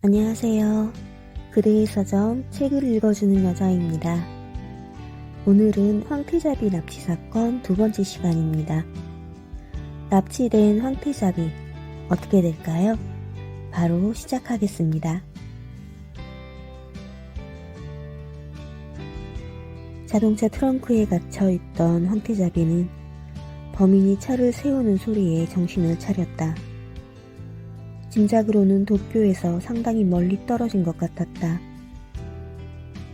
안녕하세요. 그대의 서점 책을 읽어주는 여자입니다. 오늘은 황태자비 납치 사건 두 번째 시간입니다. 납치된 황태자비 어떻게 될까요? 바로 시작하겠습니다. 자동차 트렁크에 갇혀있던 황태자비는 범인이 차를 세우는 소리에 정신을 차렸다. 짐작으로는 도쿄에서 상당히 멀리 떨어진 것 같았다.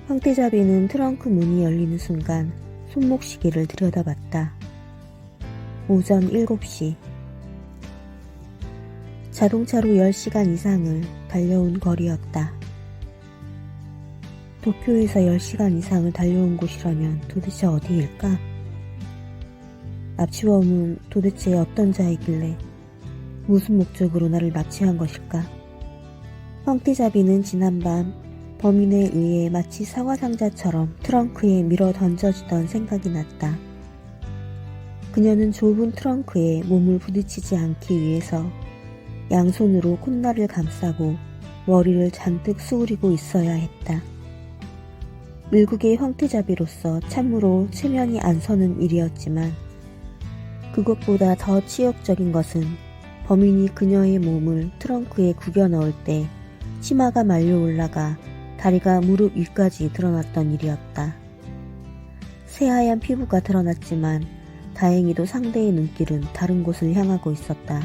황태자비는 트렁크 문이 열리는 순간 손목시계를 들여다봤다. 오전 7시. 자동차로 10시간 이상을 달려온 거리였다. 도쿄에서 10시간 이상을 달려온 곳이라면 도대체 어디일까? 납치범은 도대체 어떤 자이길래 무슨 목적으로 나를 납치한 것일까? 황태자비는 지난밤 범인에 의해 마치 사과상자처럼 트렁크에 밀어 던져지던 생각이 났다. 그녀는 좁은 트렁크에 몸을 부딪히지 않기 위해서 양손으로 콧날을 감싸고 머리를 잔뜩 수그리고 있어야 했다. 밀국의 황태자비로서 참으로 체면이 안 서는 일이었지만 그것보다 더 치욕적인 것은 범인이 그녀의 몸을 트렁크에 구겨 넣을 때 치마가 말려 올라가 다리가 무릎 위까지 드러났던 일이었다. 새하얀 피부가 드러났지만 다행히도 상대의 눈길은 다른 곳을 향하고 있었다.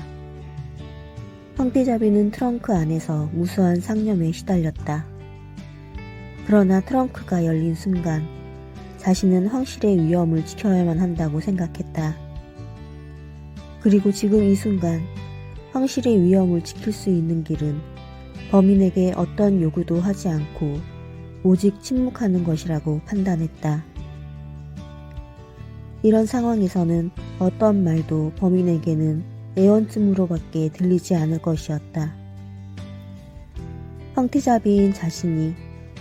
황태자비는 트렁크 안에서 무수한 상념에 시달렸다. 그러나 트렁크가 열린 순간 자신은 황실의 위험을 지켜야만 한다고 생각했다. 그리고 지금 이 순간 황실의 위험을 지킬 수 있는 길은 범인에게 어떤 요구도 하지 않고 오직 침묵하는 것이라고 판단했다. 이런 상황에서는 어떤 말도 범인에게는 애원쯤으로밖에 들리지 않을 것이었다. 황태자비인 자신이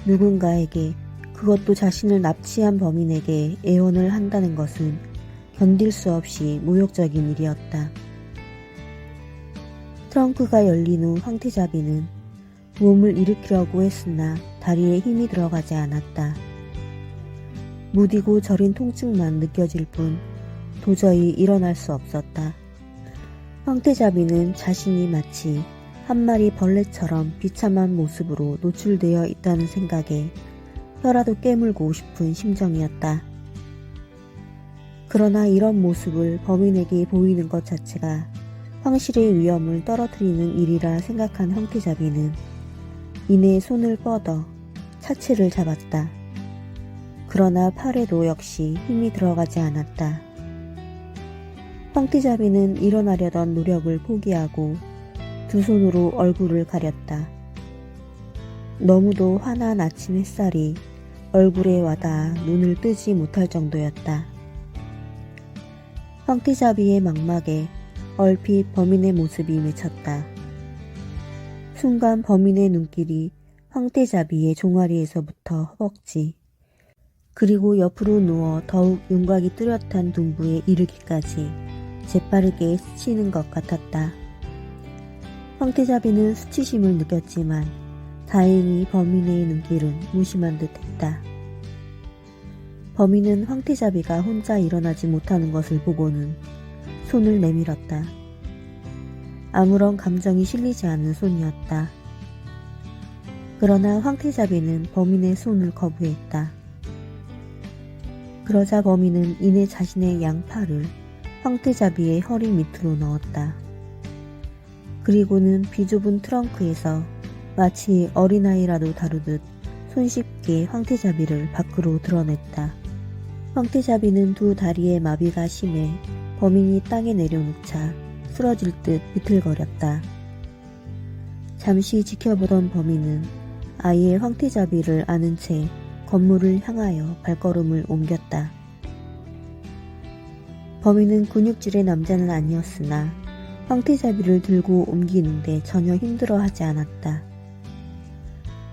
누군가에게, 그것도 자신을 납치한 범인에게 애원을 한다는 것은 견딜 수 없이 모욕적인 일이었다. 트렁크가 열린 후 황태자비는 몸을 일으키려고 했으나 다리에 힘이 들어가지 않았다. 무디고 저린 통증만 느껴질 뿐 도저히 일어날 수 없었다. 황태자비는 자신이 마치 한 마리 벌레처럼 비참한 모습으로 노출되어 있다는 생각에 혀라도 깨물고 싶은 심정이었다. 그러나 이런 모습을 범인에게 보이는 것 자체가 황실의 위험을 떨어뜨리는 일이라 생각한 황태자비는 이내 손을 뻗어 차체를 잡았다. 그러나 팔에도 역시 힘이 들어가지 않았다. 황태자비는 일어나려던 노력을 포기하고 두 손으로 얼굴을 가렸다. 너무도 환한 아침 햇살이 얼굴에 와닿아 눈을 뜨지 못할 정도였다. 황태자비의 망막에 얼핏 범인의 모습이 맺혔다. 순간 범인의 눈길이 황태자비의 종아리에서부터 허벅지, 그리고 옆으로 누워 더욱 윤곽이 뚜렷한 둔부에 이르기까지 재빠르게 스치는 것 같았다. 황태자비는 수치심을 느꼈지만 다행히 범인의 눈길은 무심한 듯했다. 범인은 황태자비가 혼자 일어나지 못하는 것을 보고는 손을 내밀었다. 아무런 감정이 실리지 않는 손이었다. 그러나 황태자비는 범인의 손을 거부했다. 그러자 범인은 이내 자신의 양팔을 황태자비의 허리 밑으로 넣었다. 그리고는 비좁은 트렁크에서 마치 어린아이라도 다루듯 손쉽게 황태자비를 밖으로 드러냈다. 황태자비는 두 다리의 마비가 심해 범인이 땅에 내려놓자 쓰러질 듯 비틀거렸다. 잠시 지켜보던 범인은 아예 황태자비를 안은 채 건물을 향하여 발걸음을 옮겼다. 범인은 근육질의 남자는 아니었으나 황태자비를 들고 옮기는데 전혀 힘들어하지 않았다.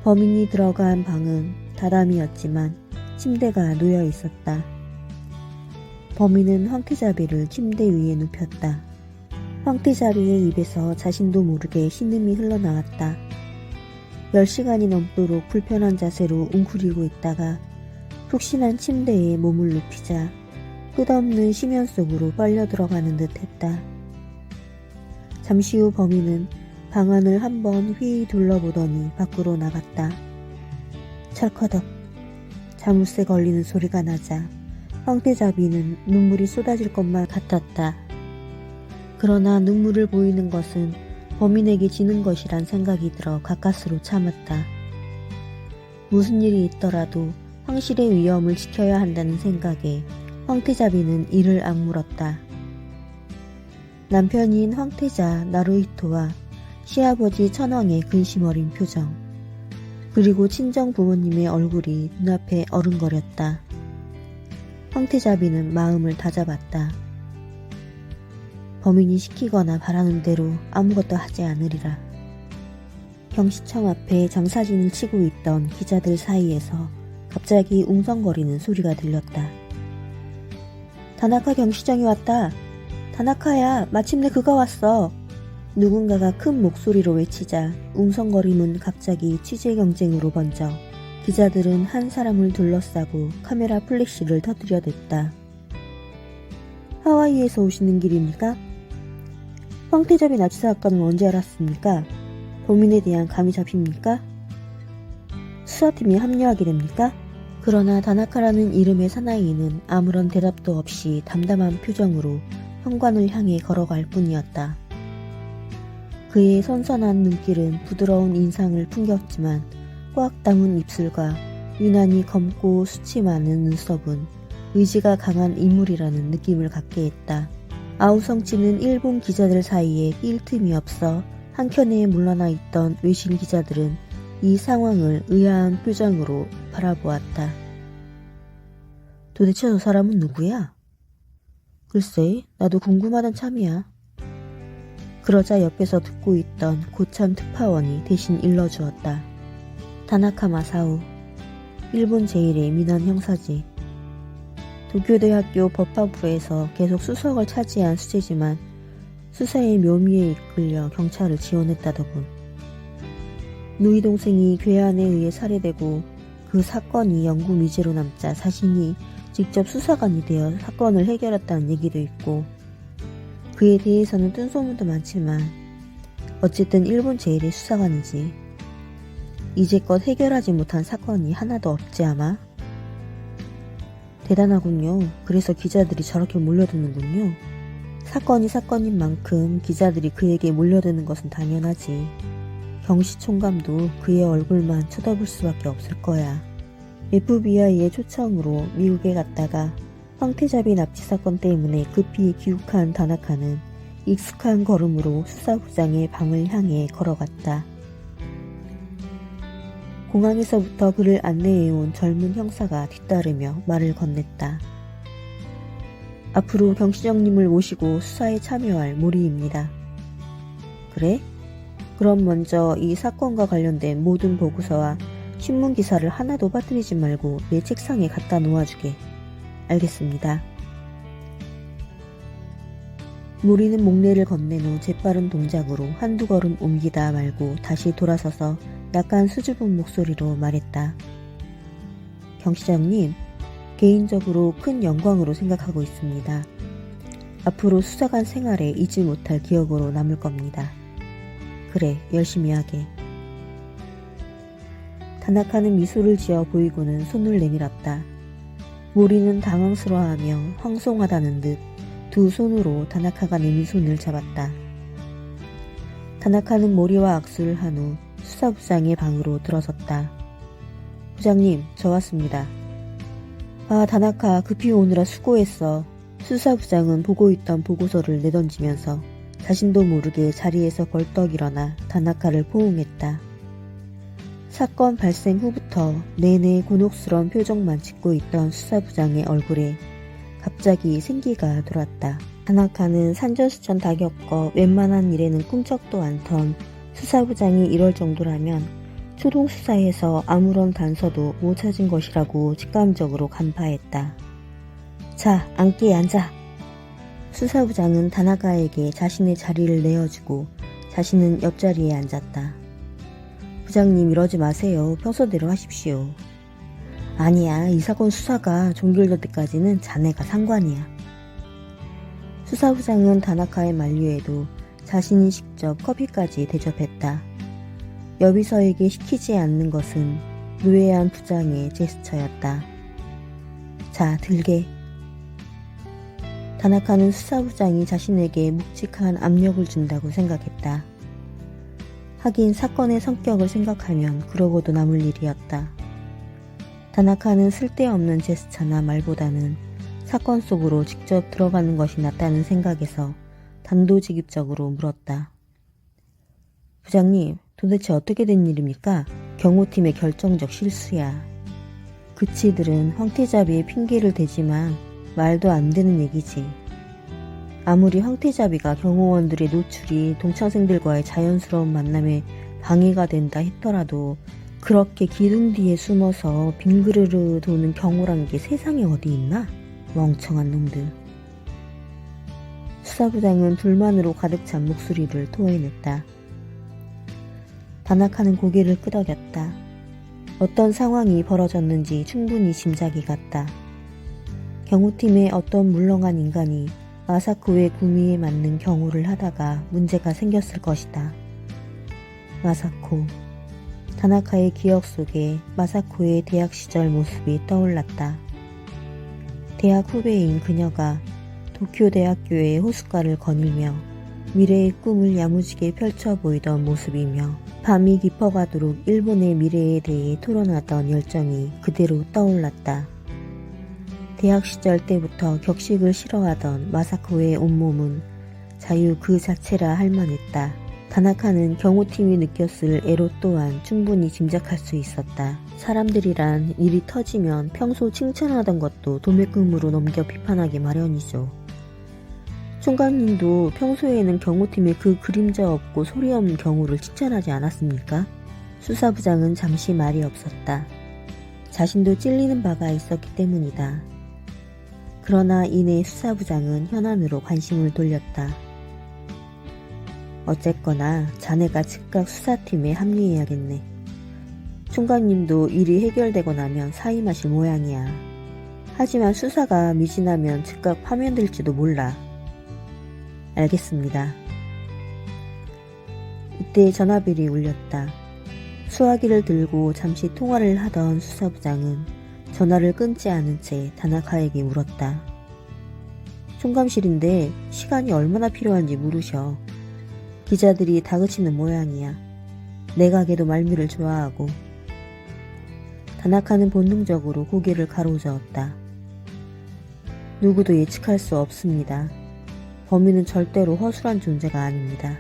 범인이 들어간 방은 다담이었지만 침대가 놓여 있었다. 범인은 황태자비를 침대 위에 눕혔다. 황태자비의 입에서 자신도 모르게 신음이 흘러나왔다. 10시간이 넘도록 불편한 자세로 웅크리고 있다가 푹신한 침대에 몸을 눕히자 끝없는 심연 속으로 빨려 들어가는 듯 했다. 잠시 후 범인은 방안을 한번 휘 둘러보더니 밖으로 나갔다. 철커덕 자물쇠 걸리는 소리가 나자 황태자비는 눈물이 쏟아질 것만 같았다. 그러나 눈물을 보이는 것은 범인에게 지는 것이란 생각이 들어 가까스로 참았다. 무슨 일이 있더라도 황실의 위엄을 지켜야 한다는 생각에 황태자비는 이를 악물었다. 남편인 황태자 나루히토와 시아버지 천황의 근심 어린 표정, 그리고 친정 부모님의 얼굴이 눈앞에 어른거렸다. 황태자비는 마음을 다잡았다. 범인이 시키거나 바라는 대로 아무것도 하지 않으리라. 경시청 앞에 장사진을 치고 있던 기자들 사이에서 갑자기 웅성거리는 소리가 들렸다. 다나카 경시정이 왔다. 다나카야, 마침내 그가 왔어. 누군가가 큰 목소리로 외치자 웅성거림은 갑자기 취재 경쟁으로 번져 기자들은 한 사람을 둘러싸고 카메라 플래시를 터뜨려댔다. 하와이에서 오시는 길입니까? 황태자비 납치 사건은 언제 알았습니까? 범인에 대한 감이 잡힙니까? 수사팀에 합류하게 됩니까? 그러나 다나카라는 이름의 사나이는 아무런 대답도 없이 담담한 표정으로 현관을 향해 걸어갈 뿐이었다. 그의 선선한 눈길은 부드러운 인상을 풍겼지만 꽉 담은 입술과 유난히 검고 수치 많은 눈썹은 의지가 강한 인물이라는 느낌을 갖게 했다. 아우성치는 일본 기자들 사이에 낄 틈이 없어 한켠에 물러나 있던 외신 기자들은 이 상황을 의아한 표정으로 바라보았다. 도대체 저 사람은 누구야? 글쎄, 나도 궁금하단 참이야. 그러자 옆에서 듣고 있던 고참 특파원이 대신 일러주었다. 다나카 마사오, 일본 제1의 민원 형사지. 도쿄대학교 법학부에서 계속 수석을 차지한 수재지만 수사의 묘미에 이끌려 경찰을 지원했다더군. 누이 동생이 괴한에 의해 살해되고 그 사건이 영구 미제로 남자 자신이 직접 수사관이 되어 사건을 해결했다는 얘기도 있고, 그에 대해서는 뜬소문도 많지만 어쨌든 일본 제1의 수사관이지. 이제껏 해결하지 못한 사건이 하나도 없지 아마. 대단하군요. 그래서 기자들이 저렇게 몰려드는군요. 사건이 사건인 만큼 기자들이 그에게 몰려드는 것은 당연하지. 경시 총감도 그의 얼굴만 쳐다볼 수밖에 없을 거야. FBI의 초청으로 미국에 갔다가 황태자비 납치 사건 때문에 급히 귀국한 다나카는 익숙한 걸음으로 수사부장의 방을 향해 걸어갔다. 공항에서부터 그를 안내해온 젊은 형사가 뒤따르며 말을 건넸다. 앞으로 경시정님을 모시고 수사에 참여할 모리입니다. 그래? 그럼 먼저 이 사건과 관련된 모든 보고서와 신문기사를 하나도 빠뜨리지 말고 내 책상에 갖다 놓아주게. 알겠습니다. 모리는 목례를 건넨 후 재빠른 동작으로 한두 걸음 옮기다 말고 다시 돌아서서 약간 수줍은 목소리로 말했다. 경시장님, 개인적으로 큰 영광으로 생각하고 있습니다. 앞으로 수사관 생활에 잊지 못할 기억으로 남을 겁니다. 그래, 열심히 하게. 다나카는 미소를 지어 보이고는 손을 내밀었다. 모리는 당황스러워하며 황송하다는 듯 두 손으로 다나카가 내민 손을 잡았다. 다나카는 모리와 악수를 한 후 수사부장의 방으로 들어섰다. 부장님, 저 왔습니다. 아, 다나카, 급히 오느라 수고했어. 수사부장은 보고 있던 보고서를 내던지면서 자신도 모르게 자리에서 벌떡 일어나 다나카를 포옹했다. 사건 발생 후부터 내내 곤혹스러운 표정만 짓고 있던 수사부장의 얼굴에 갑자기 생기가 돌았다. 다나카는 산전수전 다 겪어 웬만한 일에는 꿈쩍도 않던 수사부장이 이럴 정도라면 초동수사에서 아무런 단서도 못 찾은 것이라고 직감적으로 간파했다. 자, 앉게 앉아. 수사부장은 다나카에게 자신의 자리를 내어주고 자신은 옆자리에 앉았다. 부장님 이러지 마세요. 평소대로 하십시오. 아니야, 이 사건 수사가 종결될 때까지는 자네가 상관이야. 수사부장은 다나카의 만류에도 자신이 직접 커피까지 대접했다. 여비서에게 시키지 않는 것은 무례한 부장의 제스처였다. 자, 들게. 다나카는 수사부장이 자신에게 묵직한 압력을 준다고 생각했다. 하긴 사건의 성격을 생각하면 그러고도 남을 일이었다. 다나카는 쓸데없는 제스처나 말보다는 사건 속으로 직접 들어가는 것이 낫다는 생각에서 단도직입적으로 물었다. 부장님, 도대체 어떻게 된 일입니까? 경호팀의 결정적 실수야. 그치들은 황태자비의 핑계를 대지만 말도 안 되는 얘기지. 아무리 황태자비가 경호원들의 노출이 동창생들과의 자연스러운 만남에 방해가 된다 했더라도 그렇게 기둥 뒤에 숨어서 빙그르르 도는 경호란 게 세상에 어디 있나? 멍청한 놈들. 수사부장은 불만으로 가득 찬 목소리를 토해냈다. 다나카는 고개를 끄덕였다. 어떤 상황이 벌어졌는지 충분히 짐작이 갔다. 경호팀의 어떤 물렁한 인간이 마사코의 구미에 맞는 경호를 하다가 문제가 생겼을 것이다. 마사코. 다나카의 기억 속에 마사코의 대학 시절 모습이 떠올랐다. 대학 후배인 그녀가 도쿄대학교의 호숫가를 거닐며 미래의 꿈을 야무지게 펼쳐 보이던 모습이며 밤이 깊어가도록 일본의 미래에 대해 토론하던 열정이 그대로 떠올랐다. 대학 시절 때부터 격식을 싫어하던 마사코의 온몸은 자유 그 자체라 할 만했다. 다나카는 경호팀이 느꼈을 애로 또한 충분히 짐작할 수 있었다. 사람들이란 일이 터지면 평소 칭찬하던 것도 도매금으로 넘겨 비판하기 마련이죠. 총각님도 평소에는 경호팀의 그 그림자 없고 소리 없는 경호를 칭찬하지 않았습니까? 수사부장은 잠시 말이 없었다. 자신도 찔리는 바가 있었기 때문이다. 그러나 이내 수사부장은 현안으로 관심을 돌렸다. 어쨌거나 자네가 즉각 수사팀에 합류해야겠네. 총각님도 일이 해결되고 나면 사임하실 모양이야. 하지만 수사가 미진하면 즉각 파면될지도 몰라. 알겠습니다. 이때 전화벨이 울렸다. 수화기를 들고 잠시 통화를 하던 수사부장은 전화를 끊지 않은 채 다나카에게 물었다. 총감실인데 시간이 얼마나 필요한지 물으셔. 기자들이 다그치는 모양이야. 내각에도 말미를 좋아하고. 다나카는 본능적으로 고개를 가로저었다. 누구도 예측할 수 없습니다. 범인은 절대로 허술한 존재가 아닙니다.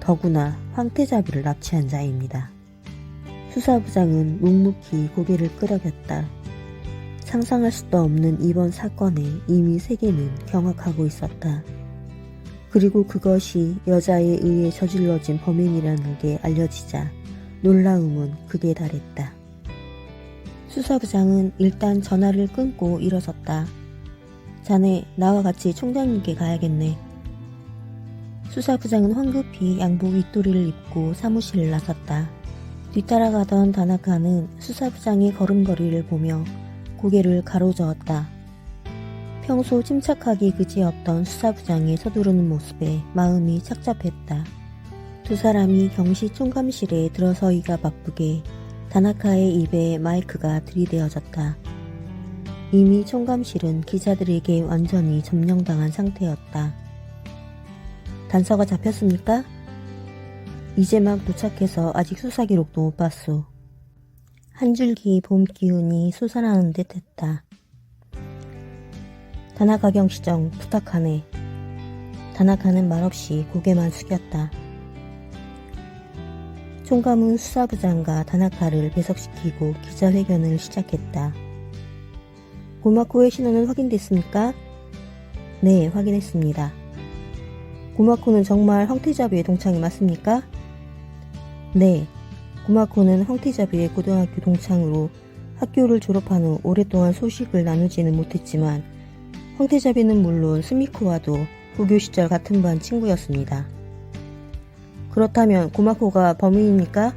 더구나 황태자비를 납치한 자입니다. 수사부장은 묵묵히 고개를 끄덕였다. 상상할 수도 없는 이번 사건에 이미 세계는 경악하고 있었다. 그리고 그것이 여자에 의해 저질러진 범행이라는 게 알려지자 놀라움은 극에 달했다. 수사부장은 일단 전화를 끊고 일어섰다. 자네, 나와 같이 총장님께 가야겠네. 수사부장은 황급히 양복 윗도리를 입고 사무실을 나섰다. 뒤따라가던 다나카는 수사부장의 걸음걸이를 보며 고개를 가로저었다. 평소 침착하기 그지없던 수사부장의 서두르는 모습에 마음이 착잡했다. 두 사람이 경시 총감실에 들어서기가 바쁘게 다나카의 입에 마이크가 들이대어졌다. 이미 총감실은 기자들에게 완전히 점령당한 상태였다. 단서가 잡혔습니까? 이제 막 도착해서 아직 수사 기록도 못 봤소. 한 줄기 봄 기운이 솟아나는 듯 했다. 다나카 경시정 부탁하네. 다나카는 말없이 고개만 숙였다. 총감은 수사부장과 다나카를 배석시키고 기자회견을 시작했다. 고마코의 신원은 확인됐습니까? 네, 확인했습니다. 고마코는 정말 황태자비의 동창이 맞습니까? 네, 고마코는 황태자비의 고등학교 동창으로 학교를 졸업한 후 오랫동안 소식을 나누지는 못했지만 황태자비는 물론 스미코와도 고교 시절 같은 반 친구였습니다. 그렇다면 고마코가 범인입니까?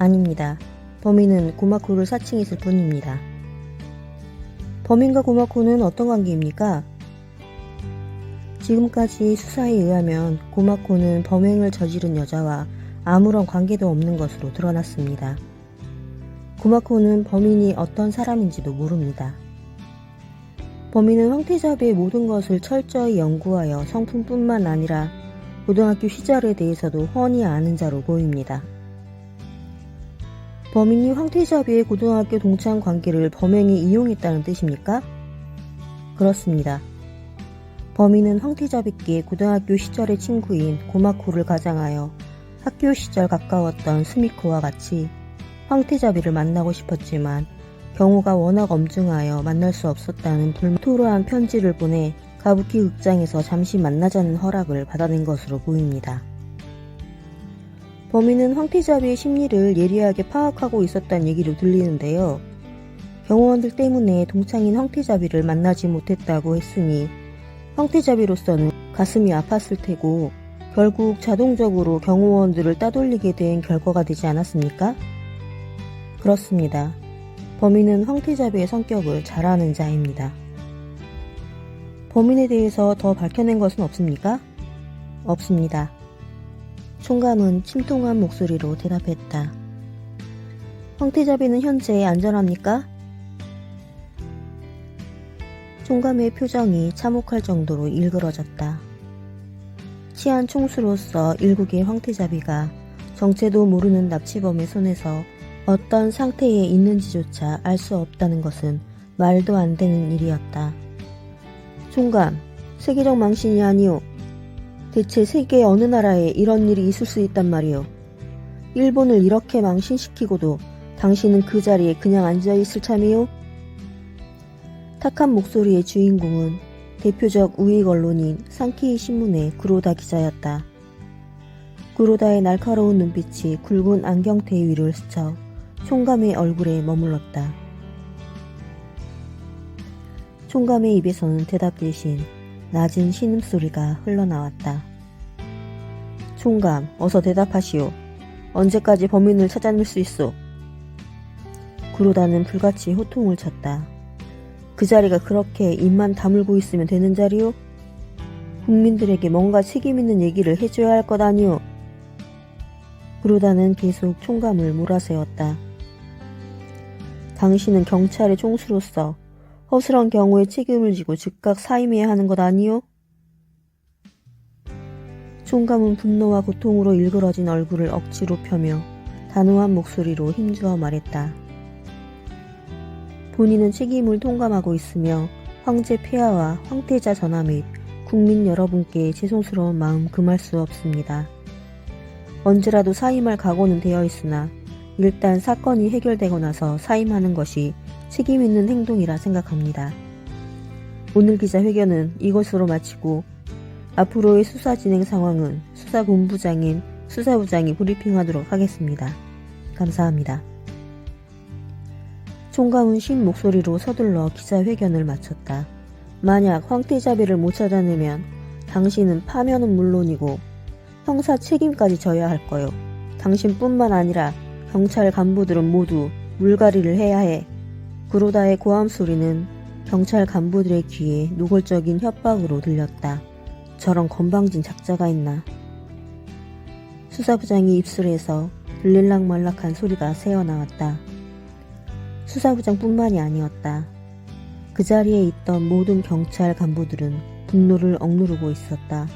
아닙니다. 범인은 고마코를 사칭했을 뿐입니다. 범인과 고마코는 어떤 관계입니까? 지금까지 수사에 의하면 고마코는 범행을 저지른 여자와 아무런 관계도 없는 것으로 드러났습니다. 고마코는 범인이 어떤 사람인지도 모릅니다. 범인은 황태자비의 모든 것을 철저히 연구하여 성품뿐만 아니라 고등학교 시절에 대해서도 훤히 아는 자로 보입니다. 범인이 황태자비의 고등학교 동창 관계를 범행에 이용했다는 뜻입니까? 그렇습니다. 범인은 황태자비께 고등학교 시절의 친구인 고마코를 가장하여 학교 시절 가까웠던 스미코와 같이 황태자비를 만나고 싶었지만 경우가 워낙 엄중하여 만날 수 없었다는 불토로한 편지를 보내 가부키 극장에서 잠시 만나자는 허락을 받아낸 것으로 보입니다. 범인은 황태자비의 심리를 예리하게 파악하고 있었다는 얘기로 들리는데요. 경호원들 때문에 동창인 황태자비를 만나지 못했다고 했으니 황태자비로서는 가슴이 아팠을 테고 결국 자동적으로 경호원들을 따돌리게 된 결과가 되지 않았습니까? 그렇습니다. 범인은 황태자비의 성격을 잘 아는 자입니다. 범인에 대해서 더 밝혀낸 것은 없습니까? 없습니다. 총감은 침통한 목소리로 대답했다. 황태자비는 현재 안전합니까? 총감의 표정이 참혹할 정도로 일그러졌다. 치안 총수로서 일국의 황태자비가 정체도 모르는 납치범의 손에서 어떤 상태에 있는지조차 알 수 없다는 것은 말도 안 되는 일이었다. 총감, 세계적 망신이 아니오. 대체 세계 어느 나라에 이런 일이 있을 수 있단 말이오. 일본을 이렇게 망신시키고도 당신은 그 자리에 그냥 앉아있을 참이오? 탁한 목소리의 주인공은 대표적 우익 언론인 산케이 신문의 구로다 기자였다. 구로다의 날카로운 눈빛이 굵은 안경테 위를 스쳐 총감의 얼굴에 머물렀다. 총감의 입에서는 대답 대신 낮은 신음소리가 흘러나왔다. 총감, 어서 대답하시오. 언제까지 범인을 찾아낼 수 있소? 구로다는 불같이 호통을 쳤다. 그 자리가 그렇게 입만 다물고 있으면 되는 자리요? 국민들에게 뭔가 책임있는 얘기를 해줘야 할 것 아니오? 구로다는 계속 총감을 몰아세웠다. 당신은 경찰의 총수로서 허술한 경우에 책임을 지고 즉각 사임해야 하는 것 아니오? 총감은 분노와 고통으로 일그러진 얼굴을 억지로 펴며 단호한 목소리로 힘주어 말했다. 본인은 책임을 통감하고 있으며 황제 폐하와 황태자 전하 및 국민 여러분께 죄송스러운 마음 금할 수 없습니다. 언제라도 사임할 각오는 되어 있으나 일단 사건이 해결되고 나서 사임하는 것이 책임있는 행동이라 생각합니다. 오늘 기자회견은 이것으로 마치고 앞으로의 수사 진행 상황은 수사본부장인 수사부장이 브리핑하도록 하겠습니다. 감사합니다. 총감은 쉰 목소리로 서둘러 기자회견을 마쳤다. 만약 황태자비를 못 찾아내면 당신은 파면은 물론이고 형사 책임까지 져야 할 거요. 당신뿐만 아니라 경찰 간부들은 모두 물갈이를 해야 해. 구로다의 고함 소리는 경찰 간부들의 귀에 노골적인 협박으로 들렸다. 저런 건방진 작자가 있나. 수사부장이 입술에서 들릴락말락한 소리가 새어나왔다. 수사부장뿐만이 아니었다. 그 자리에 있던 모든 경찰 간부들은 분노를 억누르고 있었다.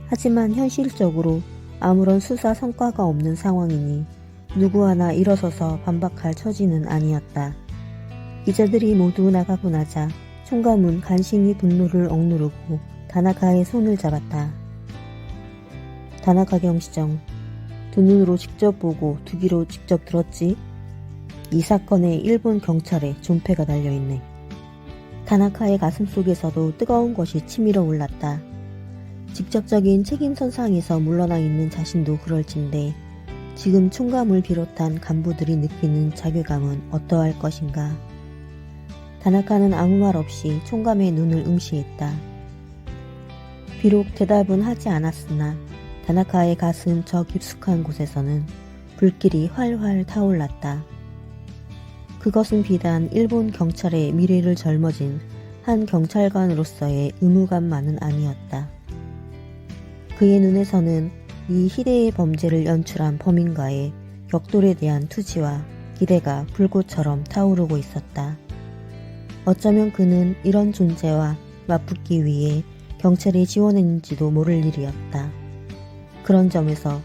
하지만 현실적으로 아무런 수사 성과가 없는 상황이니 누구 하나 일어서서 반박할 처지는 아니었다. 기자들이 모두 나가고 나자 총감은 간신히 분노를 억누르고 다나카의 손을 잡았다. 다나카 경시정, 두 눈으로 직접 보고 두 귀로 직접 들었지? 이 사건에 일본 경찰에 존폐가 달려있네. 다나카의 가슴 속에서도 뜨거운 것이 치밀어 올랐다. 직접적인 책임선상에서 물러나 있는 자신도 그럴진데 지금 총감을 비롯한 간부들이 느끼는 자괴감은 어떠할 것인가. 다나카는 아무 말 없이 총감의 눈을 응시했다. 비록 대답은 하지 않았으나 다나카의 가슴 저 깊숙한 곳에서는 불길이 활활 타올랐다. 그것은 비단 일본 경찰의 미래를 젊어진 한 경찰관으로서의 의무감만은 아니었다. 그의 눈에서는 이 희대의 범죄를 연출한 범인과의 격돌에 대한 투지와 기대가 불꽃처럼 타오르고 있었다. 어쩌면 그는 이런 존재와 맞붙기 위해 경찰에 지원했는지도 모를 일이었다. 그런 점에서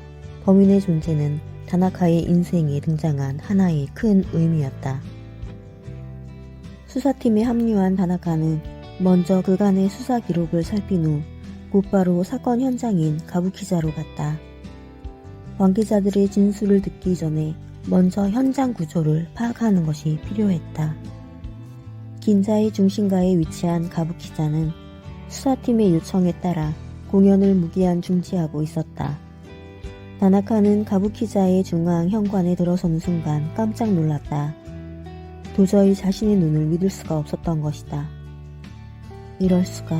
범인의 존재는 다나카의 인생에 등장한 하나의 큰 의미였다. 수사팀에 합류한 다나카는 먼저 그간의 수사 기록을 살핀 후 곧바로 사건 현장인 가부키자로 갔다. 관계자들의 진술을 듣기 전에 먼저 현장 구조를 파악하는 것이 필요했다. 긴자의 중심가에 위치한 가부키자는 수사팀의 요청에 따라 공연을 무기한 중지하고 있었다. 다나카는 가부키자의 중앙 현관에 들어서는 순간 깜짝 놀랐다. 도저히 자신의 눈을 믿을 수가 없었던 것이다. 이럴 수가.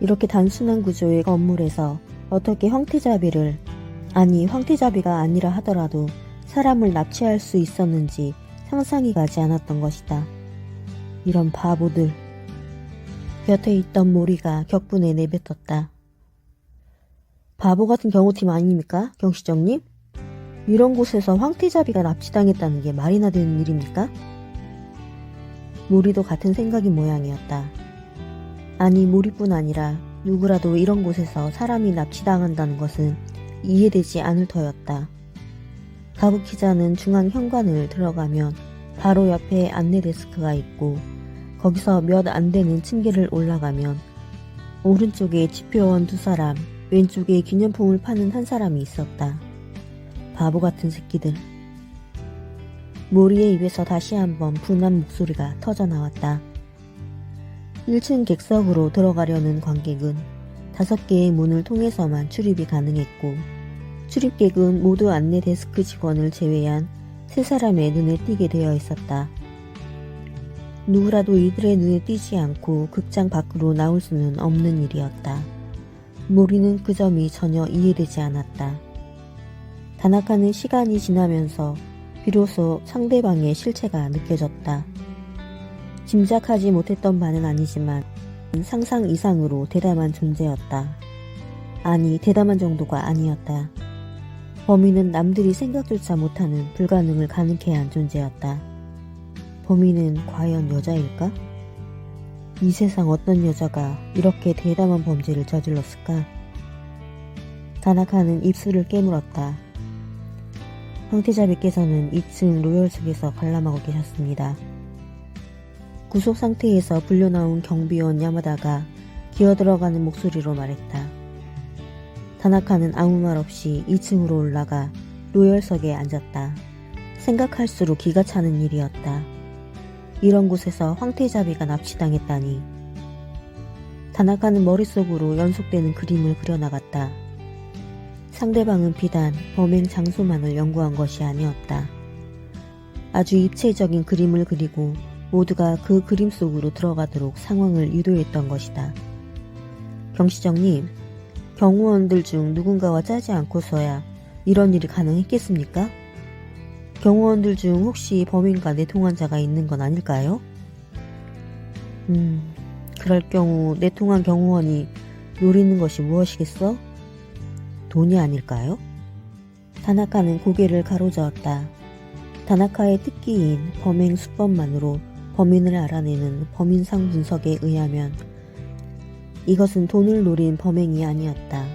이렇게 단순한 구조의 건물에서 어떻게 황태자비를, 아니 황태자비가 아니라 하더라도 사람을 납치할 수 있었는지 상상이 가지 않았던 것이다. 이런 바보들. 곁에 있던 모리가 격분에 내뱉었다. 바보 같은 경호팀 아닙니까, 경시정님? 이런 곳에서 황태자비가 납치당했다는 게 말이나 되는 일입니까? 모리도 같은 생각인 모양이었다. 아니, 모리뿐 아니라 누구라도 이런 곳에서 사람이 납치당한다는 것은 이해되지 않을 터였다. 가부키자는 중앙 현관을 들어가면 바로 옆에 안내 데스크가 있고, 거기서 몇 안 되는 층계를 올라가면 오른쪽에 지표원 2사람, 왼쪽에 기념품을 파는 한 사람이 있었다. 바보 같은 새끼들. 모리의 입에서 다시 한번 분한 목소리가 터져나왔다. 1층 객석으로 들어가려는 관객은 5개의 문을 통해서만 출입이 가능했고, 출입객은 모두 안내 데스크 직원을 제외한 3사람의 눈에 띄게 되어 있었다. 누구라도 이들의 눈에 띄지 않고 극장 밖으로 나올 수는 없는 일이었다. 모리는 그 점이 전혀 이해되지 않았다. 다나카는 시간이 지나면서 비로소 상대방의 실체가 느껴졌다. 짐작하지 못했던 바는 아니지만 상상 이상으로 대담한 존재였다. 아니, 대담한 정도가 아니었다. 범인은 남들이 생각조차 못하는 불가능을 가능케 한 존재였다. 범인은 과연 여자일까? 이 세상 어떤 여자가 이렇게 대담한 범죄를 저질렀을까? 다나카는 입술을 깨물었다. 황태자비께서는 2층 로열석에서 관람하고 계셨습니다. 구속 상태에서 불려나온 경비원 야마다가 기어들어가는 목소리로 말했다. 다나카는 아무 말 없이 2층으로 올라가 로열석에 앉았다. 생각할수록 기가 차는 일이었다. 이런 곳에서 황태자비가 납치당했다니. 다나카는 머릿속으로 연속되는 그림을 그려나갔다. 상대방은 비단 범행 장소만을 연구한 것이 아니었다. 아주 입체적인 그림을 그리고 모두가 그 그림 속으로 들어가도록 상황을 유도했던 것이다. 경시정님, 경호원들 중 누군가와 짜지 않고서야 이런 일이 가능했겠습니까? 경호원들 중 혹시 범인과 내통한 자가 있는 건 아닐까요? 그럴 경우 내통한 경호원이 노리는 것이 무엇이겠어? 돈이 아닐까요? 다나카는 고개를 가로저었다. 다나카의 특기인 범행 수법만으로 범인을 알아내는 범인상 분석에 의하면 이것은 돈을 노린 범행이 아니었다.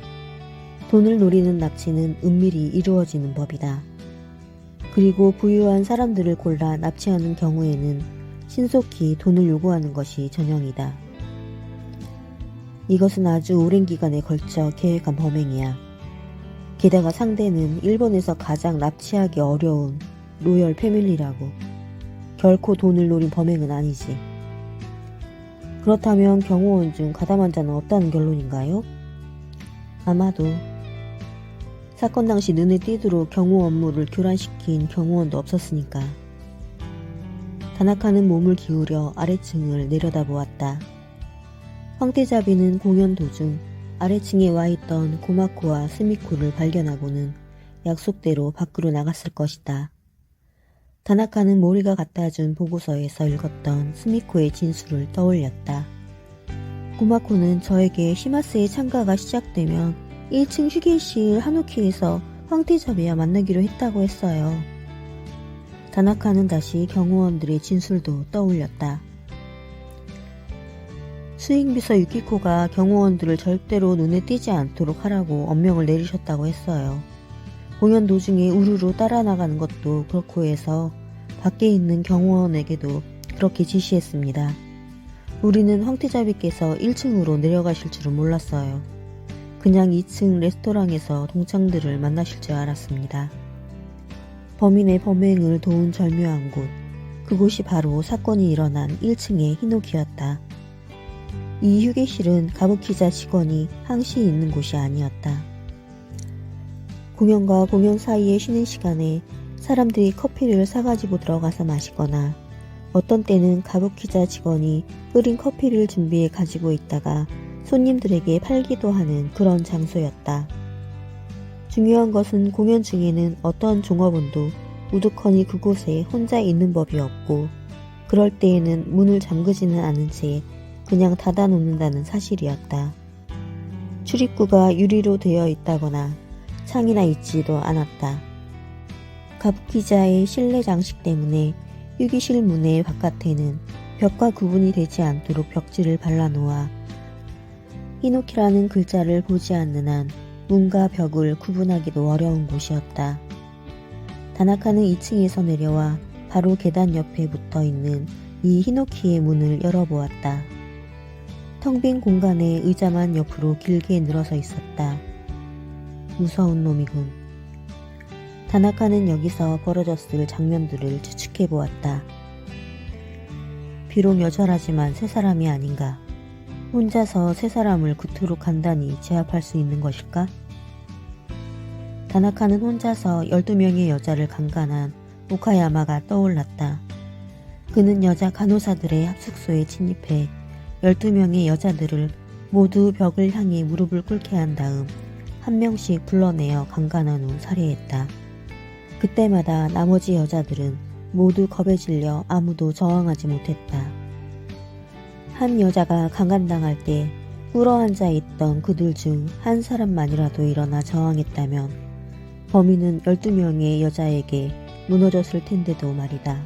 돈을 노리는 납치는 은밀히 이루어지는 법이다. 그리고 부유한 사람들을 골라 납치하는 경우에는 신속히 돈을 요구하는 것이 전형이다. 이것은 아주 오랜 기간에 걸쳐 계획한 범행이야. 게다가 상대는 일본에서 가장 납치하기 어려운 로열 패밀리라고. 결코 돈을 노린 범행은 아니지. 그렇다면 경호원 중 가담한 자는 없다는 결론인가요? 아마도. 사건 당시 눈에 띄도록 경호 업무를 교란시킨 경호원도 없었으니까. 다나카는 몸을 기울여 아래층을 내려다보았다. 황태자비는 공연 도중 아래층에 와있던 고마코와 스미코를 발견하고는 약속대로 밖으로 나갔을 것이다. 다나카는 모리가 갖다 준 보고서에서 읽었던 스미코의 진술을 떠올렸다. 구마코는 저에게 시마스의 참가가 시작되면 1층 휴게실 하누키에서 황태자매와 만나기로 했다고 했어요. 다나카는 다시 경호원들의 진술도 떠올렸다. 수행비서 유키코가 경호원들을 절대로 눈에 띄지 않도록 하라고 엄명을 내리셨다고 했어요. 공연 도중에 우르르 따라 나가는 것도 그렇고 해서 밖에 있는 경호원에게도 그렇게 지시했습니다. 우리는 황태자비께서 1층으로 내려가실 줄은 몰랐어요. 그냥 2층 레스토랑에서 동창들을 만나실 줄 알았습니다. 범인의 범행을 도운 절묘한 곳, 그곳이 바로 사건이 일어난 1층의 히노키였다. 이 휴게실은 가부키자 직원이 항시 있는 곳이 아니었다. 공연과 공연 사이에 쉬는 시간에 사람들이 커피를 사가지고 들어가서 마시거나 어떤 때는 가부키자 직원이 끓인 커피를 준비해 가지고 있다가 손님들에게 팔기도 하는 그런 장소였다. 중요한 것은 공연 중에는 어떤 종업원도 우두커니 그곳에 혼자 있는 법이 없고 그럴 때에는 문을 잠그지는 않은 채 그냥 닫아놓는다는 사실이었다. 출입구가 유리로 되어 있다거나 창이나 있지도 않았다. 가부키자의 실내 장식 때문에 휴게실 문의 바깥에는 벽과 구분이 되지 않도록 벽지를 발라놓아 히노키라는 글자를 보지 않는 한 문과 벽을 구분하기도 어려운 곳이었다. 다나카는 2층에서 내려와 바로 계단 옆에 붙어 있는 이 히노키의 문을 열어보았다. 텅 빈 공간에 의자만 옆으로 길게 늘어서 있었다. 무서운 놈이군. 다나카는 여기서 벌어졌을 장면들을 추측해보았다. 비록 여전하지만 세 사람이 아닌가. 혼자서 세 사람을 그토록 간단히 제압할 수 있는 것일까? 다나카는 혼자서 12명의 여자를 강간한 오카야마가 떠올랐다. 그는 여자 간호사들의 합숙소에 침입해 12명의 여자들을 모두 벽을 향해 무릎을 꿇게 한 다음 한 명씩 불러내어 강간한 후 살해했다. 그때마다 나머지 여자들은 모두 겁에 질려 아무도 저항하지 못했다. 한 여자가 강간당할 때 꿇어앉아 있던 그들 중 한 사람만이라도 일어나 저항했다면 범인은 12명의 여자에게 무너졌을 텐데도 말이다.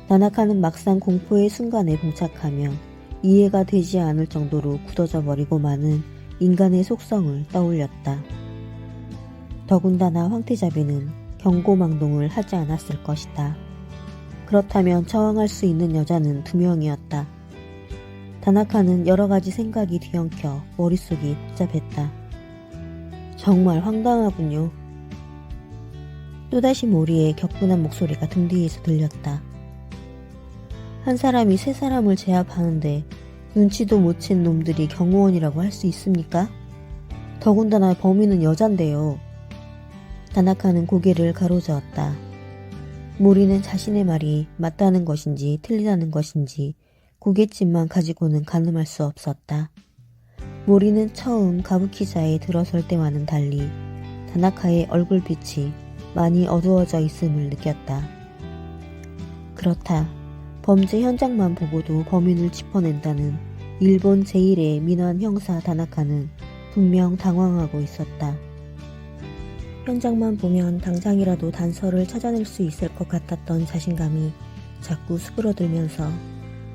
다나카는 막상 공포의 순간에 봉착하며 이해가 되지 않을 정도로 굳어져 버리고 마는 인간의 속성을 떠올렸다. 더군다나 황태자비는 경고망동을 하지 않았을 것이다. 그렇다면 저항할 수 있는 여자는 2명이었다. 다나카는 여러가지 생각이 뒤엉켜 머릿속이 복잡했다. 정말 황당하군요. 또다시 모리의 격분한 목소리가 등 뒤에서 들렸다. 한 사람이 세 사람을 제압하는데 눈치도 못 챈 놈들이 경호원이라고 할 수 있습니까? 더군다나 범인은 여잔데요. 다나카는 고개를 가로저었다. 모리는 자신의 말이 맞다는 것인지 틀리다는 것인지 고갯짓만 가지고는 가늠할 수 없었다. 모리는 처음 가부키자에 들어설 때와는 달리 다나카의 얼굴빛이 많이 어두워져 있음을 느꼈다. 그렇다. 범죄 현장만 보고도 범인을 짚어낸다는 일본 제1의 민환 형사 다나카는 분명 당황하고 있었다. 현장만 보면 당장이라도 단서를 찾아낼 수 있을 것 같았던 자신감이 자꾸 수그러들면서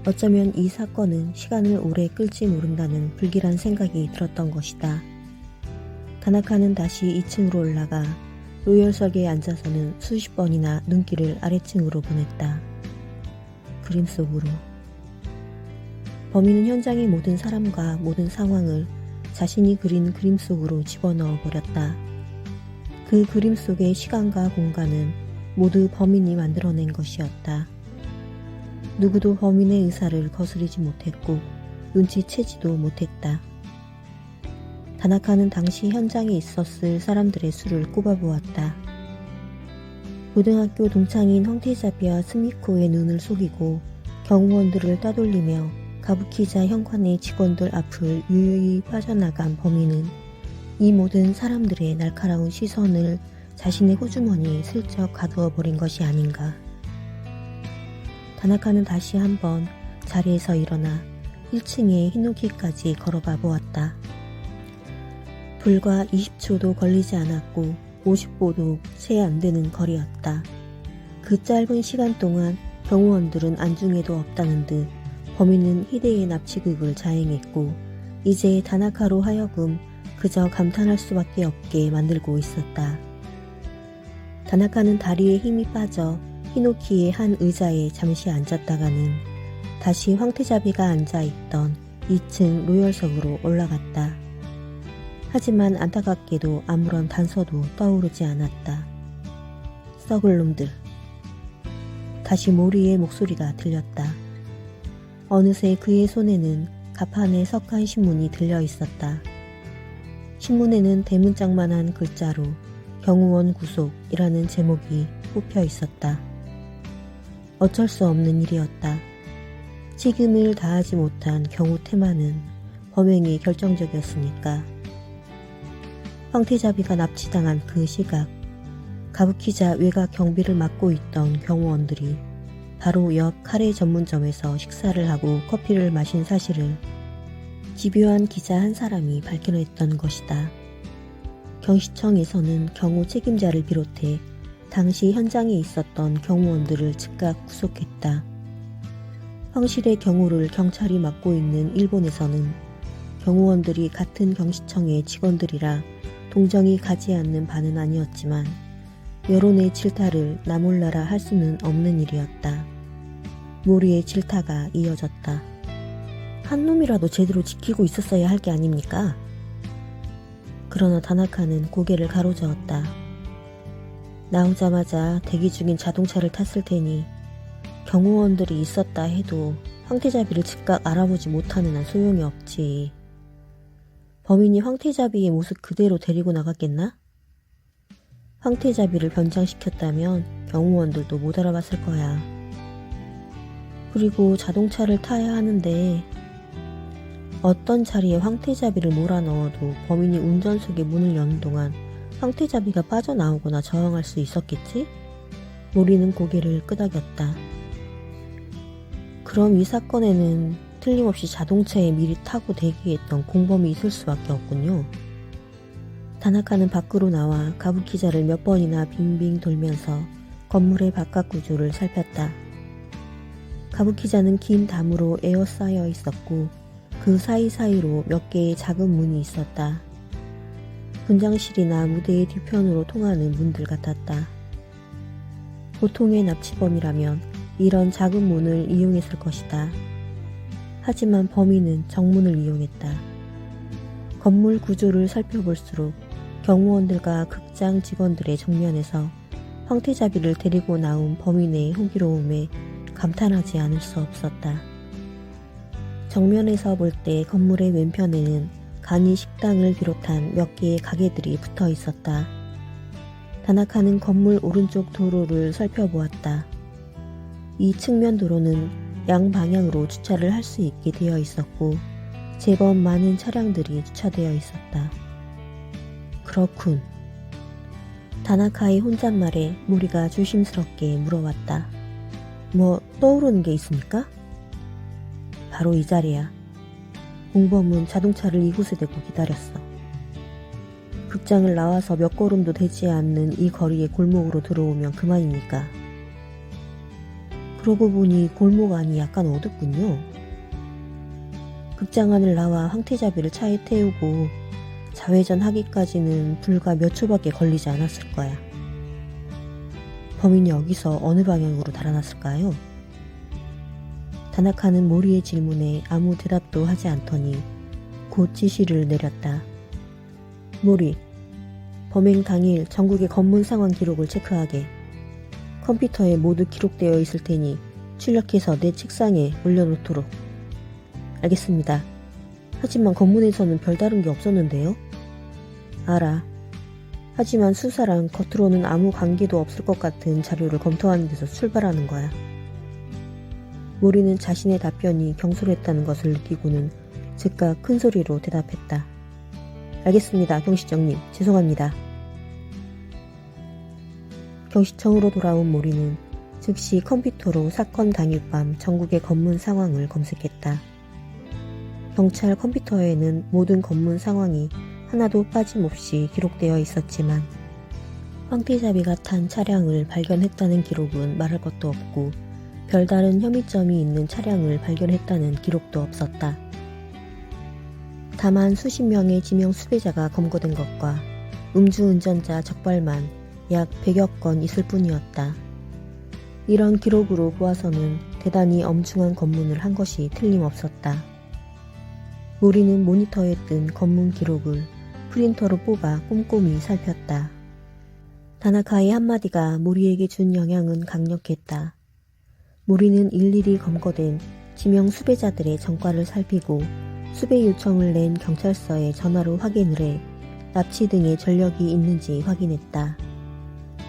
어쩌면 이 사건은 시간을 오래 끌지 모른다는 불길한 생각이 들었던 것이다. 다나카는 다시 2층으로 올라가 로열석에 앉아서는 수십 번이나 눈길을 아래층으로 보냈다. 그림 속으로. 범인은 현장의 모든 사람과 모든 상황을 자신이 그린 그림 속으로 집어넣어 버렸다. 그 그림 속의 시간과 공간은 모두 범인이 만들어낸 것이었다. 누구도 범인의 의사를 거스르지 못했고 눈치채지도 못했다. 다나카는 당시 현장에 있었을 사람들의 수를 꼽아보았다. 고등학교 동창인 황태자비와 스미코의 눈을 속이고 경호원들을 따돌리며 가부키자 현관의 직원들 앞을 유유히 빠져나간 범인은 이 모든 사람들의 날카로운 시선을 자신의 호주머니에 슬쩍 가두어 버린 것이 아닌가. 다나카는 다시 한번 자리에서 일어나 1층의 히노키까지 걸어가 보았다. 불과 20초도 걸리지 않았고 50보도 채 안 되는 거리였다. 그 짧은 시간 동안 경호원들은 안중에도 없다는 듯 범인은 희대의 납치극을 자행했고 이제 다나카로 하여금 그저 감탄할 수밖에 없게 만들고 있었다. 다나카는 다리에 힘이 빠져 히노키의 한 의자에 잠시 앉았다가는 다시 황태자비가 앉아있던 2층 로열석으로 올라갔다. 하지만 안타깝게도 아무런 단서도 떠오르지 않았다. 썩을 놈들. 다시 모리의 목소리가 들렸다. 어느새 그의 손에는 가판의 석간 신문이 들려 있었다. 신문에는 대문짝만한 글자로 경호원 구속이라는 제목이 뽑혀 있었다. 어쩔 수 없는 일이었다. 책임을 다하지 못한 경호 태만은 범행이 결정적이었으니까. 황태자비가 납치당한 그 시각, 가부키자 외곽 경비를 맡고 있던 경호원들이 바로 옆 카레 전문점에서 식사를 하고 커피를 마신 사실을 집요한 기자 한 사람이 밝혀냈던 것이다. 경시청에서는 경호 책임자를 비롯해 당시 현장에 있었던 경호원들을 즉각 구속했다. 황실의 경호를 경찰이 맡고 있는 일본에서는 경호원들이 같은 경시청의 직원들이라 동정이 가지 않는 바는 아니었지만 여론의 질타를 나몰라라 할 수는 없는 일이었다. 모리의 질타가 이어졌다. 한 놈이라도 제대로 지키고 있었어야 할 게 아닙니까? 그러나 다나카는 고개를 가로저었다. 나오자마자 대기 중인 자동차를 탔을 테니 경호원들이 있었다 해도 황태자비를 즉각 알아보지 못하는 한 소용이 없지. 범인이 황태자비의 모습 그대로 데리고 나갔겠나? 황태자비를 변장시켰다면 경호원들도 못 알아봤을 거야. 그리고 자동차를 타야 하는데 어떤 자리에 황태자비를 몰아넣어도 범인이 운전석의 문을 여는 동안 황태자비가 빠져나오거나 저항할 수 있었겠지? 모리는 고개를 끄덕였다. 그럼 이 사건에는 틀림없이 자동차에 미리 타고 대기했던 공범이 있을 수밖에 없군요. 다나카는 밖으로 나와 가부키자를 몇 번이나 빙빙 돌면서 건물의 바깥 구조를 살폈다. 가부키자는 긴 담으로 에워싸여 있었고 그 사이사이로 몇 개의 작은 문이 있었다. 분장실이나 무대의 뒤편으로 통하는 문들 같았다. 보통의 납치범이라면 이런 작은 문을 이용했을 것이다. 하지만 범인은 정문을 이용했다. 건물 구조를 살펴볼수록 경호원들과 극장 직원들의 정면에서 황태자비를 데리고 나온 범인의 호기로움에 감탄하지 않을 수 없었다. 정면에서 볼 때 건물의 왼편에는 간이 식당을 비롯한 몇 개의 가게들이 붙어 있었다. 다나카는 건물 오른쪽 도로를 살펴보았다. 이 측면 도로는 양방향으로 주차를 할 수 있게 되어 있었고 제법 많은 차량들이 주차되어 있었다. 그렇군. 다나카의 혼잣말에 모리가 조심스럽게 물어왔다. 뭐 떠오르는 게 있습니까? 바로 이 자리야. 공범은 자동차를 이곳에 대고 기다렸어. 극장을 나와서 몇 걸음도 되지 않는 이 거리의 골목으로 들어오면 그만이니까. 그러고 보니 골목 안이 약간 어둡군요. 극장 안을 나와 황태자비를 차에 태우고 좌회전하기까지는 불과 몇 초밖에 걸리지 않았을 거야. 범인이 여기서 어느 방향으로 달아났을까요? 다나카는 모리의 질문에 아무 대답도 하지 않더니 곧 지시를 내렸다. 모리, 범행 당일 전국의 검문 상황 기록을 체크하게. 컴퓨터에 모두 기록되어 있을 테니 출력해서 내 책상에 올려놓도록. 알겠습니다. 하지만 검문에서는 별다른 게 없었는데요? 알아. 하지만 수사랑 겉으로는 아무 관계도 없을 것 같은 자료를 검토하는 데서 출발하는 거야. 모리는 자신의 답변이 경솔했다는 것을 느끼고는 즉각 큰 소리로 대답했다. 알겠습니다, 경시청님. 죄송합니다. 경시청으로 돌아온 모리는 즉시 컴퓨터로 사건 당일 밤 전국의 검문 상황을 검색했다. 경찰 컴퓨터에는 모든 검문 상황이 하나도 빠짐없이 기록되어 있었지만 황태자비가 탄 차량을 발견했다는 기록은 말할 것도 없고 별다른 혐의점이 있는 차량을 발견했다는 기록도 없었다. 다만 수십 명의 지명 수배자가 검거된 것과 음주운전자 적발만 약 100여 건 있을 뿐이었다. 이런 기록으로 보아서는 대단히 엄중한 검문을 한 것이 틀림없었다. 모리는 모니터에 뜬 검문 기록을 프린터로 뽑아 꼼꼼히 살폈다. 다나카의 한마디가 모리에게 준 영향은 강력했다. 모리는 일일이 검거된 지명 수배자들의 전과를 살피고 수배 요청을 낸 경찰서에 전화로 확인을 해 납치 등의 전력이 있는지 확인했다.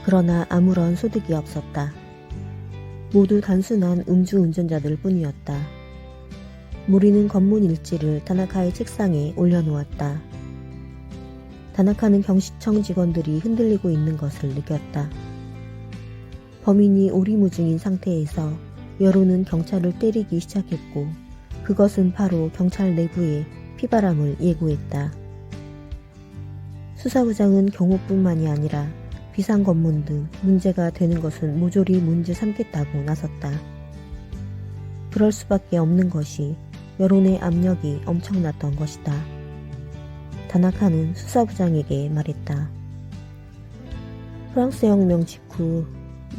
그러나 아무런 소득이 없었다. 모두 단순한 음주운전자들 뿐이었다. 모리는 검문 일지를 다나카의 책상에 올려놓았다. 다나카는 경시청 직원들이 흔들리고 있는 것을 느꼈다. 범인이 오리무중인 상태에서 여론은 경찰을 때리기 시작했고 그것은 바로 경찰 내부의 피바람을 예고했다. 수사부장은 경호뿐만이 아니라 비상검문 등 문제가 되는 것은 모조리 문제 삼겠다고 나섰다. 그럴 수밖에 없는 것이 여론의 압력이 엄청났던 것이다. 다나카는 수사부장에게 말했다. 프랑스 혁명 직후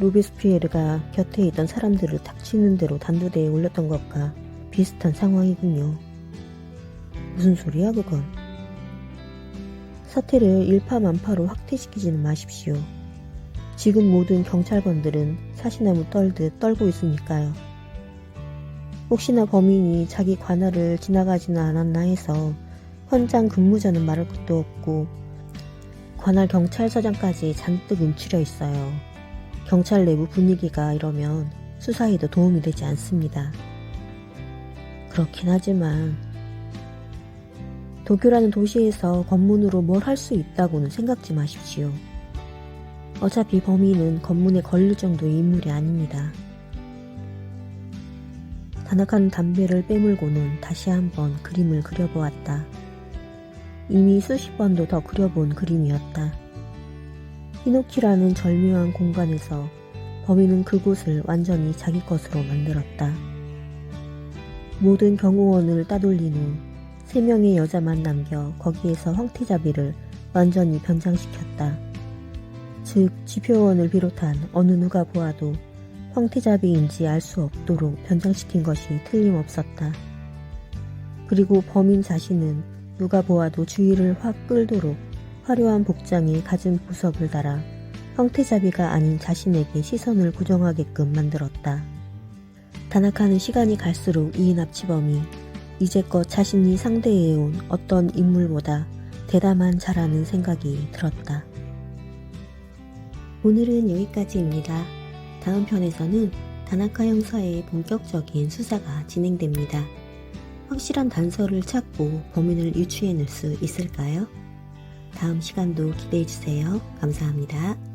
로베스피에르가 곁에 있던 사람들을 닥치는 대로 단두대에 올렸던 것과 비슷한 상황이군요. 무슨 소리야 그건? 사태를 일파만파로 확대시키지는 마십시오. 지금 모든 경찰관들은 사시나무 떨듯 떨고 있으니까요. 혹시나 범인이 자기 관할을 지나가지는 않았나 해서 현장 근무자는 말할 것도 없고 관할 경찰서장까지 잔뜩 움츠려 있어요. 경찰 내부 분위기가 이러면 수사에도 도움이 되지 않습니다. 그렇긴 하지만 도쿄라는 도시에서 검문으로 뭘 할 수 있다고는 생각지 마십시오. 어차피 범인은 검문에 걸릴 정도의 인물이 아닙니다. 다나카는 담배를 빼물고는 다시 한번 그림을 그려보았다. 이미 수십 번도 더 그려본 그림이었다. 히노키라는 절묘한 공간에서 범인은 그곳을 완전히 자기 것으로 만들었다. 모든 경호원을 따돌린 후 3명의 여자만 남겨 거기에서 황태자비를 완전히 변장시켰다. 즉 지표원을 비롯한 어느 누가 보아도 황태자비인지 알 수 없도록 변장시킨 것이 틀림없었다. 그리고 범인 자신은 누가 보아도 주의를 확 끌도록 화려한 복장에 갖은 보석을 달아 황태자비가 아닌 자신에게 시선을 고정하게끔 만들었다. 다나카는 시간이 갈수록 이 납치범이 이제껏 자신이 상대해온 어떤 인물보다 대담한 자라는 생각이 들었다. 오늘은 여기까지입니다. 다음 편에서는 다나카 형사의 본격적인 수사가 진행됩니다. 확실한 단서를 찾고 범인을 유추해낼 수 있을까요? 다음 시간도 기대해주세요. 감사합니다.